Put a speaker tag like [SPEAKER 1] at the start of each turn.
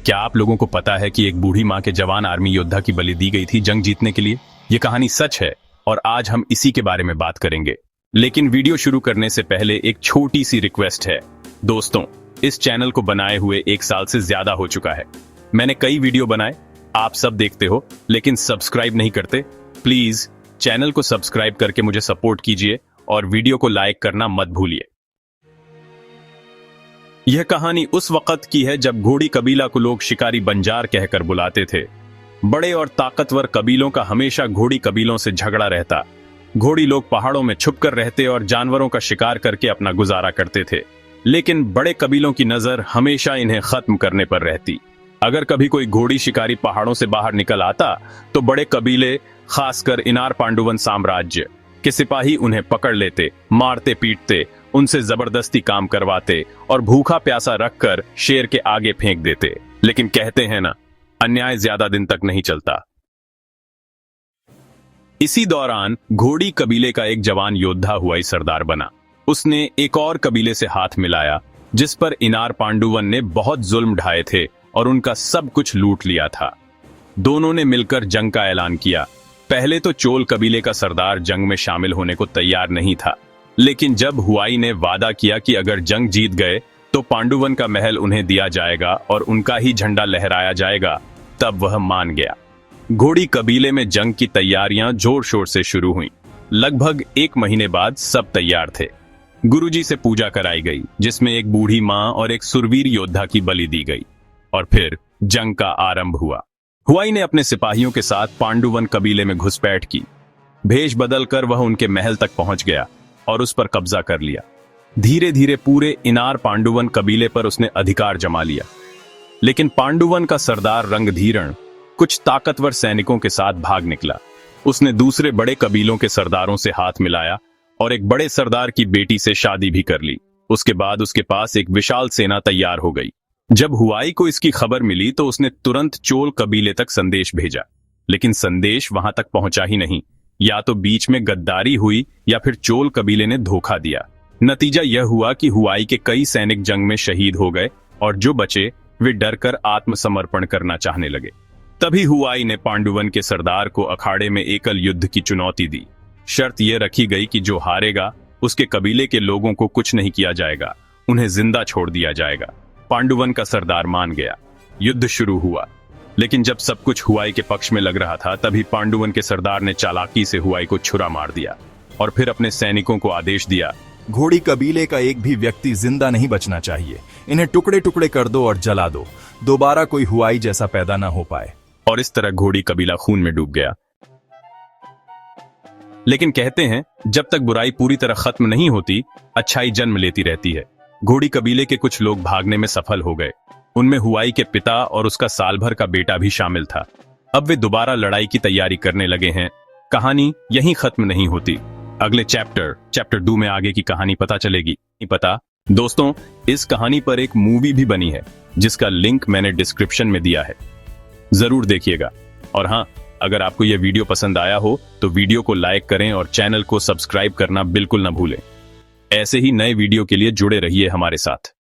[SPEAKER 1] क्या आप लोगों को पता है कि एक बूढ़ी माँ के जवान आर्मी योद्धा की बलि दी गई थी जंग जीतने के लिए? ये कहानी सच है और आज हम इसी के बारे में बात करेंगे। लेकिन वीडियो शुरू करने से पहले एक छोटी सी रिक्वेस्ट है। दोस्तों, इस चैनल को बनाए हुए 1 साल से ज्यादा हो चुका है। मैंने कई वीडियो बनाए, आप सब देखते हो, लेकिन सब्सक्राइब नहीं करते। प्लीज चैनल को सब्सक्राइब करके मुझे सपोर्ट कीजिए और वीडियो को लाइक करना मत भूलिए। यह कहानी उस वक्त की है जब घोड़ी कबीला को लोग शिकारी बंजार कहकर बुलाते थे। बड़े और ताकतवर कबीलों का हमेशा घोड़ी कबीलों से झगड़ा रहता। घोड़ी लोग पहाड़ों में छुपकर रहते और जानवरों का शिकार करके अपना गुजारा करते थे, लेकिन बड़े कबीलों की नजर हमेशा इन्हें खत्म करने पर रहती। अगर कभी कोई घोड़ी शिकारी पहाड़ों से बाहर निकल आता तो बड़े कबीले, खासकर इनार पांडुवन साम्राज्य के सिपाही उन्हें पकड़ लेते, मारते पीटते, उनसे जबरदस्ती काम करवाते और भूखा प्यासा रखकर शेर के आगे फेंक देते। लेकिन कहते हैं ना, अन्याय ज्यादा दिन तक नहीं चलता। इसी दौरान घोड़ी कबीले का एक जवान योद्धा हुआई सरदार बना। उसने एक और कबीले से हाथ मिलाया जिस पर इनार पांडुवन ने बहुत जुल्म ढाए थे और उनका सब कुछ लूट लिया था। दोनों ने मिलकर जंग का ऐलान किया। पहले तो चोल कबीले का सरदार जंग में शामिल होने को तैयार नहीं था, लेकिन जब हुआई ने वादा किया कि अगर जंग जीत गए तो पांडुवन का महल उन्हें दिया जाएगा और उनका ही झंडा लहराया जाएगा, तब वह मान गया। घोड़ी कबीले में जंग की तैयारियां जोर शोर से शुरू हुईं। लगभग 1 महीने बाद सब तैयार थे। गुरुजी से पूजा कराई गई जिसमें एक बूढ़ी मां और एक सुरवीर योद्धा की बलि दी गई और फिर जंग का आरंभ हुआ। हुआई ने अपने सिपाहियों के साथ पांडुवन कबीले में घुसपैठ की। भेष बदलकर वह उनके महल तक पहुंच गया और उस पर कब्जा कर लिया। धीरे धीरे पूरे इनार पांडुवन कबीले पर उसने अधिकार जमा लिया। लेकिन पांडुवन का सरदार रंगधीरण कुछ ताकतवर सैनिकों के साथ भाग निकला। उसने दूसरे बड़े कबीलों के सरदारों से हाथ मिलाया और एक बड़े सरदार की बेटी से शादी भी कर ली। उसके बाद उसके पास एक विशाल सेना तैयार हो गई। जब हुआई को इसकी खबर मिली तो उसने तुरंत चोल कबीले तक संदेश भेजा, लेकिन संदेश वहां तक पहुंचा ही नहीं। या तो बीच में गद्दारी हुई या फिर चोल कबीले ने धोखा दिया। नतीजा यह हुआ कि हुआई के कई सैनिक जंग में शहीद हो गए और जो बचे वे डरकर आत्मसमर्पण करना चाहने लगे। तभी हुआई ने पांडुवन के सरदार को अखाड़े में एकल युद्ध की चुनौती दी। शर्त यह रखी गई कि जो हारेगा उसके कबीले के लोगों को कुछ नहीं किया जाएगा, उन्हें जिंदा छोड़ दिया जाएगा। पांडुवन का सरदार मान गया। युद्ध शुरू हुआ, लेकिन जब सब कुछ हुआई के पक्ष में लग रहा था तभी पांडुवन के सरदार ने चालाकी से हुआई को छुरा मार दिया और फिर अपने सैनिकों को आदेश दिया,
[SPEAKER 2] घोड़ी कबीले का एक भी व्यक्ति जिंदा नहीं बचना चाहिए। इन्हें टुकड़े टुकड़े कर दो और जला दो। दोबारा कोई हुआई जैसा पैदा ना हो पाए।
[SPEAKER 1] और इस तरह घोड़ी कबीला खून में डूब गया। लेकिन कहते हैं जब तक बुराई पूरी तरह खत्म नहीं होती, अच्छाई जन्म लेती रहती है। घोड़ी कबीले के कुछ लोग भागने में सफल हो गए। उनमें हुआई के पिता और उसका साल भर का बेटा भी शामिल था। अब वे दोबारा लड़ाई की तैयारी करने लगे हैं। कहानी यहीं खत्म नहीं होती। अगले चैप्टर 2 में आगे की कहानी पता चलेगी। नहीं पता दोस्तों, इस कहानी पर एक मूवी भी बनी है जिसका लिंक मैंने डिस्क्रिप्शन में दिया है, जरूर देखिएगा। और हाँ, अगर आपको यह वीडियो पसंद आया हो तो वीडियो को लाइक करें और चैनल को सब्सक्राइब करना बिल्कुल न भूलें। ऐसे ही नए वीडियो के लिए जुड़े रहिए हमारे साथ।